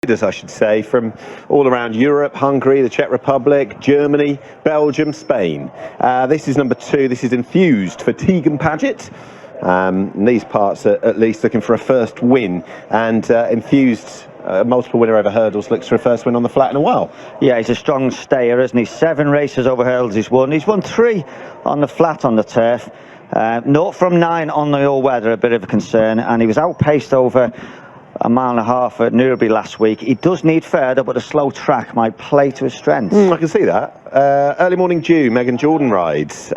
riders, I should say, from all around Europe, Hungary, the Czech Republic, Germany, Belgium, Spain. This is number 2. This is Enthused for Tegan Paget. In these parts, at least, looking for a first win. And Enthused, multiple winner over hurdles, looks for a first win on the flat in a while. Yeah, he's a strong stayer, isn't he? 7 races over hurdles he's won. He's won 3 on the flat on the turf. 0 from 9 on the all-weather, a bit of a concern. And he was outpaced over a mile and a half at Newbury last week. He does need further, but a slow track might play to his strengths. I can see that. Early Morning Dew, Megan Jordan rides.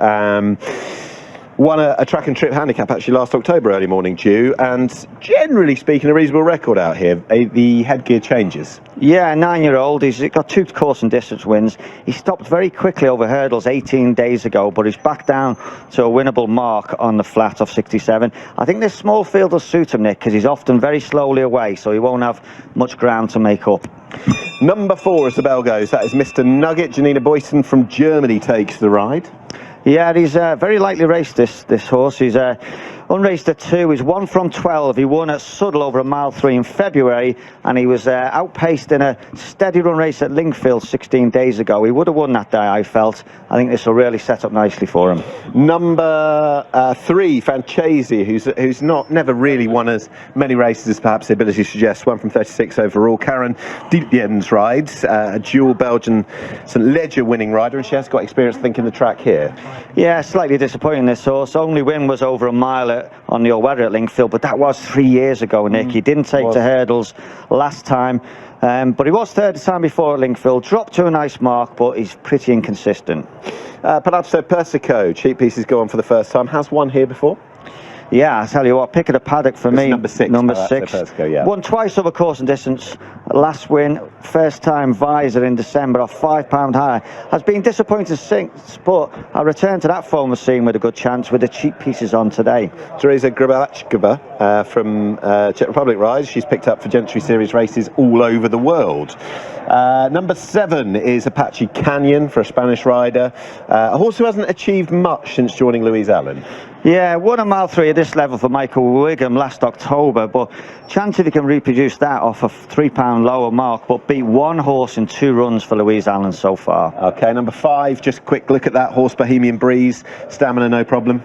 Won a track and trip handicap actually last October, Early Morning Dew, and generally speaking a reasonable record out here. The headgear changes. Yeah, 9-year-old, he's got 2 course and distance wins. He stopped very quickly over hurdles 18 days ago, but he's back down to a winnable mark on the flat of 67. I think this small field will suit him, Nick, because he's often very slowly away, so he won't have much ground to make up. Number 4, as the bell goes, that is Mr. Nugget. Janina Boyson from Germany takes the ride. Yeah, he's very lightly raced, this horse. He's unraced at 2. He's 1 from 12. He won at Suddle over a mile 3 in February, and he was outpaced in a steady run race at Lingfield 16 days ago. He would have won that day, I felt. I think this will really set up nicely for him. Number 3, Fanchesi, who's never really won as many races as perhaps the ability suggests. 1 from 36 overall. Karen Dietjens rides, a dual Belgian St. Leger winning rider, and she has got experience thinking the track here. Yeah, slightly disappointing, this horse. Only win was over a mile on the all-weather at Lingfield, but that was 3 years ago, Nick. He didn't take to hurdles last time, but he was third the time before at Lingfield. Dropped to a nice mark, but he's pretty inconsistent. Palazzo Persico, cheap pieces go on for the first time. Has won here before? Yeah, I tell you what, pick of the paddock for me. Number 6. Number 6. Persico, yeah. Won twice over course and distance. Last win, first time visor in December off £5 higher. Has been disappointing since, but I returned to that form of scene with a good chance with the cheap pieces on today. Teresa Grabachkova from Czech Republic rides. She's picked up for Gentry Series races all over the world. Number 7 is Apache Canyon for a Spanish rider. A horse who hasn't achieved much since joining Louise Allen. Yeah, won a mile 3 at this level for Michael Wigham last October, but chance if he can reproduce that off a £3 lower mark, but beat 1 horse in 2 runs for Louise Allen so far. Okay, number 5, just a quick look at that horse, Bohemian Breeze. Stamina, no problem.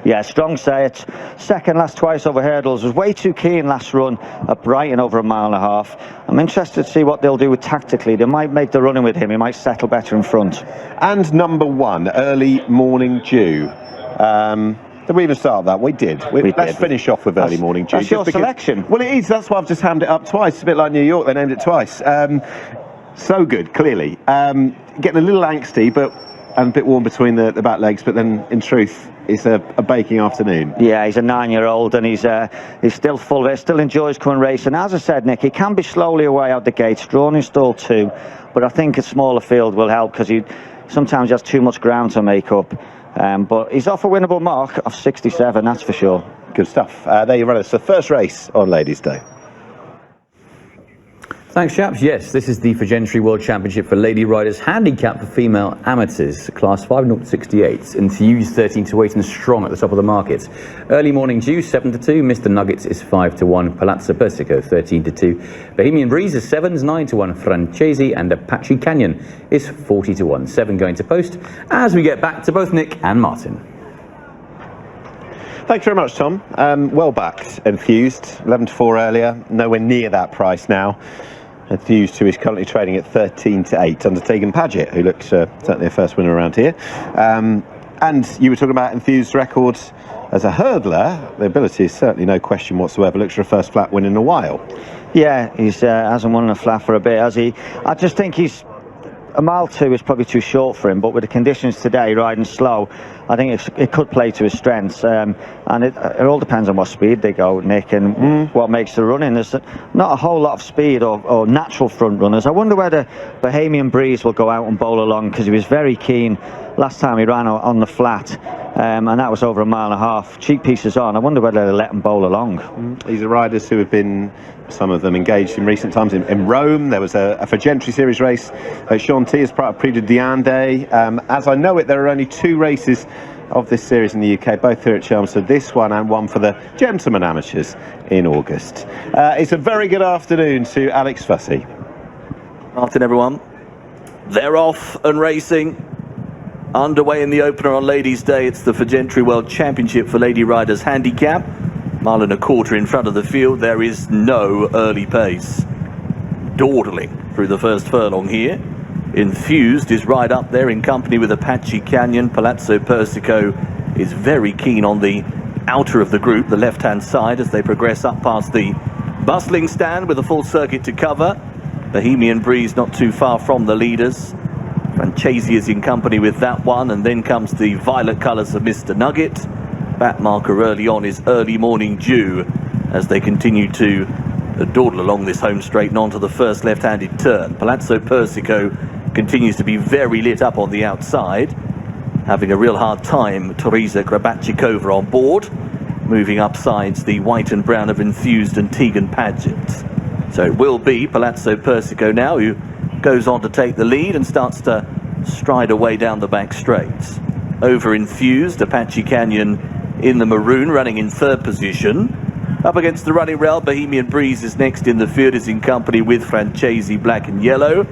Yeah, strong say. Second last twice over hurdles. Was way too keen last run at Brighton over a mile and a half. I'm interested to see what they'll do tactically. They might make the running with him. He might settle better in front. And number 1, Early Morning Dew. Did we even start that? We did. Let's finish off with Early Morning Dew. That's your selection. Well, it is. That's why I've just hammed it up twice. It's a bit like New York. They named it twice. So good, clearly. Getting a little angsty, and a bit warm between the back legs, but then in truth it's a baking afternoon. Yeah, he's a 9-year-old, and he's still full of it, still enjoys coming racing. As I said, Nick, he can be slowly away out the gates, drawn in stall 2, but I think a smaller field will help because he sometimes has too much ground to make up. But he's off a winnable mark of 67, that's for sure. Good stuff. There you run it. So first race on Ladies' Day. Thanks, chaps. Yes, this is the Gentry World Championship for Lady Riders, handicap for female amateurs, class 5.68, Enthused 13-8 and strong at the top of the market. Early Morning Dew 7-2, Mr. Nuggets is 5-1, Palazzo Persico 13-2, Bohemian Breeze is 7s, 9-1, Francesi, and Apache Canyon is 40-1. 7 going to post as we get back to both Nick and Martin. Thanks very much, Tom. Well backed, Enthused. 11-4 earlier, nowhere near that price now. Enthused, who is currently trading at 13-8 under Tegan Paget, who looks certainly a first winner around here. And you were talking about Enthused records as a hurdler. The ability is certainly no question whatsoever. Looks for a first flat win in a while. Yeah, he's hasn't won a flat for a bit, has he? I just think he's a mile 2 is probably too short for him, but with the conditions today, riding slow, I think it could play to his strengths. And it all depends on what speed they go, Nick, and what makes the running. There's not a whole lot of speed or natural front runners. I wonder whether Bohemian Breeze will go out and bowl along, because he was very keen last time he ran on the flat, and that was over a mile and a half. Cheap pieces on. I wonder whether they'll let him bowl along. These are riders who have been, some of them, engaged in recent times in Rome. There was a for Gentry Series race at Chantilly as part of Prix de Diane Day. As I know it, there are only 2 races of this series in the UK, both here at Chelmsford. This one and one for the gentlemen amateurs in August. It's a very good afternoon to Alex Fussy. Afternoon, everyone. They're off and racing. Underway in the opener on Ladies' Day. It's the Fagentry World Championship for Lady Riders Handicap. Mile and a quarter in front of the field. There is no early pace. Dawdling through the first furlong here. Enthused is right up there in company with Apache Canyon. Palazzo Persico is very keen on the outer of the group, the left-hand side, as they progress up past the bustling stand with a full circuit to cover. Bohemian Breeze not too far from the leaders. Franchesi is in company with that one, and then comes the violet colours of Mr. Nugget. Back marker early on is Early Morning Dew as they continue to dawdle along this home straight and onto the first left-handed turn. Palazzo Persico continues to be very lit up on the outside, having a real hard time. Teresa Grabachikova on board, moving up sides the white and brown of Enthused and Tegan Paget. So it will be Palazzo Persico now who goes on to take the lead and starts to stride away down the back straights. Over Enthused, Apache Canyon in the maroon, running in third position. Up against the running rail, Bohemian Breeze is next in the field, is in company with Franchesi, black and yellow.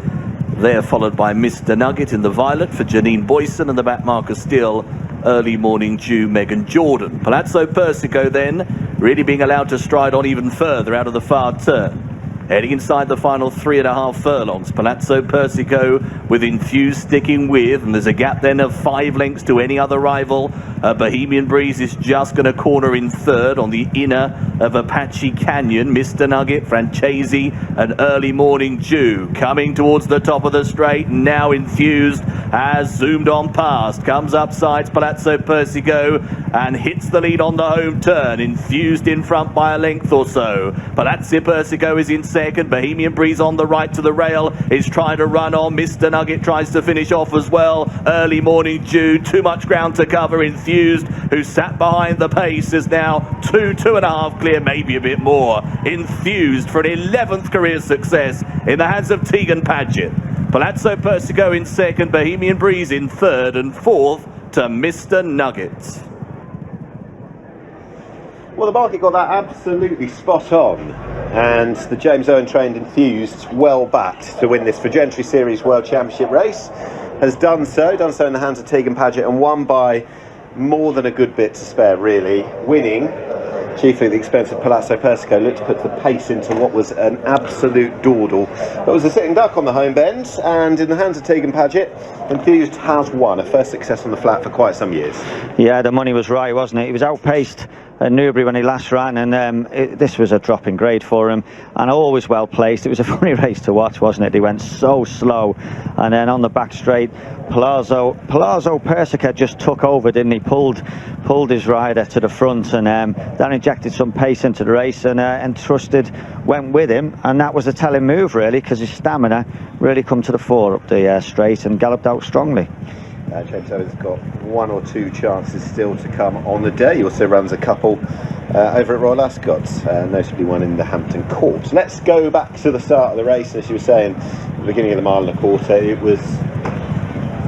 They're followed by Mr. Nugget in the violet for Janine Boyson, and the back marker still Early Morning Dew, Megan Jordan. Palazzo Persico then really being allowed to stride on even further out of the far turn. Heading inside the final 3.5 furlongs. Palazzo Persico with Enthused sticking with, and there's a gap then of 5 lengths to any other rival. Bohemian Breeze is just going to corner in third on the inner of Apache Canyon. Mr. Nugget, Franchesi and Early Morning Dew coming towards the top of the straight. Now Enthused has zoomed on past, comes up sides Palazzo Persico and hits the lead on the home turn. Enthused in front by a length or so. Palazzo Persico is in second. Bohemian Breeze on the right to the rail is trying to run on. Mr. Nugget tries to finish off as well. Early Morning Dew, too much ground to cover. Enthused, who sat behind the pace, is now 2.5 clear, maybe a bit more. Enthused for an 11th career success in the hands of Tegan Paget. Palazzo Persico in second, Bohemian Breeze in third, and fourth to Mr. Nugget. Well, the market got that absolutely spot on, and the James Owen trained Enthused, well backed to win this Fagentry Series World Championship race, has done so in the hands of Tegan Paget, and won by more than a good bit to spare, really, winning chiefly at the expense of Palazzo Persico. Looked to put the pace into what was an absolute dawdle. It was a sitting duck on the home bend, and in the hands of Tegan Paget, Enthused has won a first success on the flat for quite some years. Yeah, the money was right, wasn't it? He was outpaced at Newbury when he last ran, and this was a drop in grade for him, and always well placed. It was a funny race to watch, wasn't it? He went so slow, and then on the back straight, Palazzo Persico just took over, didn't he? Pulled his rider to the front, and that injected some pace into the race, and Entrusted went with him, and that was a telling move, really, because his stamina really come to the fore up the straight and galloped out strongly. James Owen's got 1 or 2 chances still to come on the day. He also runs a couple over at Royal Ascot, notably one in the Hampton Court. Let's go back to the start of the race. As you were saying, at the beginning of the mile and a quarter, it was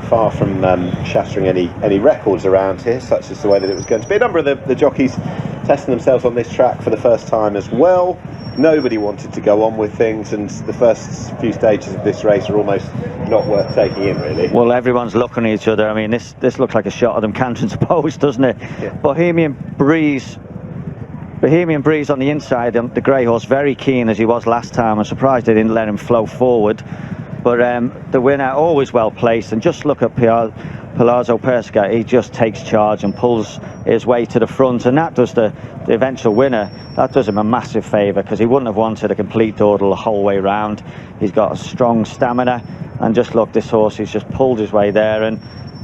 far from shattering any records around here, such as the way that it was going to be. A number of the jockeys testing themselves on this track for the first time as well. Nobody wanted to go on with things, and the first few stages of this race are almost not worth taking in, really. Well, everyone's looking at each other. I mean, this looks like a shot of them cantering to post, doesn't it? Yeah. Bohemian Breeze on the inside, the grey horse, very keen as he was last time. I'm surprised they didn't let him flow forward. But the winner, always well placed, and just look at Palazzo Persico. He just takes charge and pulls his way to the front, and that does the eventual winner. That does him a massive favour, because he wouldn't have wanted a complete dawdle the whole way round. He's got a strong stamina, and just look, this horse, he's just pulled his way there, and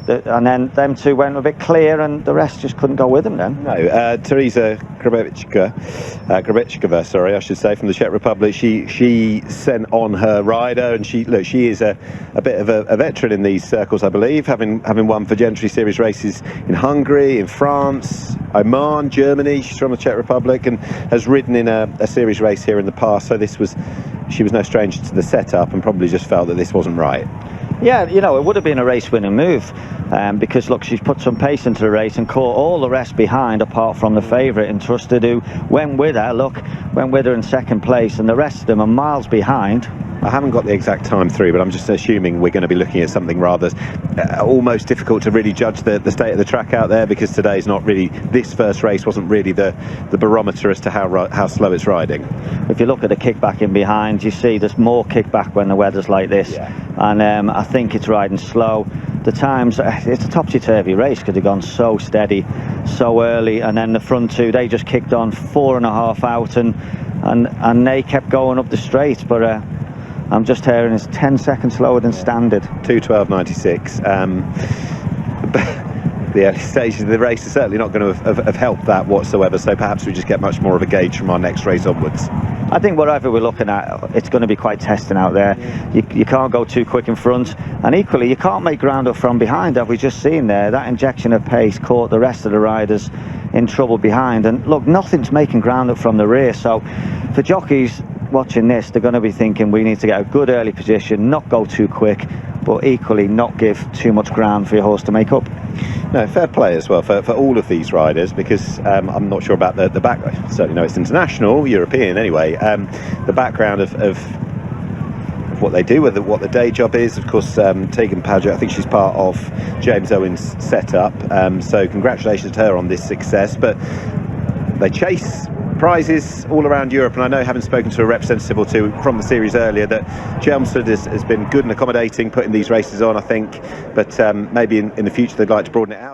then them two went a bit clear, and the rest just couldn't go with him then. No, Teresa Grabachikova, sorry, I should say, from the Czech Republic. She sent on her rider, and she is a bit of a veteran in these circles, I believe, having won Fagentry Series races in Hungary, in France, Oman, Germany. She's from the Czech Republic and has ridden in a series race here in the past. So she was no stranger to the setup, and probably just felt that this wasn't right. Yeah, you know, it would have been a race-winning move because, look, she's put some pace into the race and caught all the rest behind apart from the favourite in Trusted, who went with her in second place, and the rest of them are miles behind. I haven't got the exact time through, but I'm just assuming we're going to be looking at something rather almost difficult to really judge the state of the track out there, because today's not really, this first race wasn't really the barometer as to how slow it's riding. If you look at the kickback in behind, you see there's more kickback when the weather's like this. Yeah. And I think it's riding slow. The times, it's a topsy-turvy race because they've gone so steady so early, and then the front two, they just kicked on 4.5 out, and they kept going up the straight, but I'm just hearing it's 10 seconds slower than standard. 2:12.96. The early stages of the race are certainly not going to have helped that whatsoever, so perhaps we just get much more of a gauge from our next race onwards. I think whatever we're looking at, it's going to be quite testing out there. You can't go too quick in front, and equally you can't make ground up from behind. Have we just seen there, that injection of pace caught the rest of the riders in trouble behind, and look, nothing's making ground up from the rear. So for jockeys watching this, they're going to be thinking we need to get a good early position, not go too quick, but equally not give too much ground for your horse to make up. No, fair play as well for all of these riders, because I'm not sure about the back. I certainly know it's international, European anyway. The background of what they do, what the day job is. Of course, Tegan Paget, I think she's part of James Owen's setup. So congratulations to her on this success. But they chase prizes all around Europe, and I know, having spoken to a representative or two from the series earlier, that Chelmsford has been good and accommodating putting these races on, I think, but maybe in the future they'd like to broaden it out.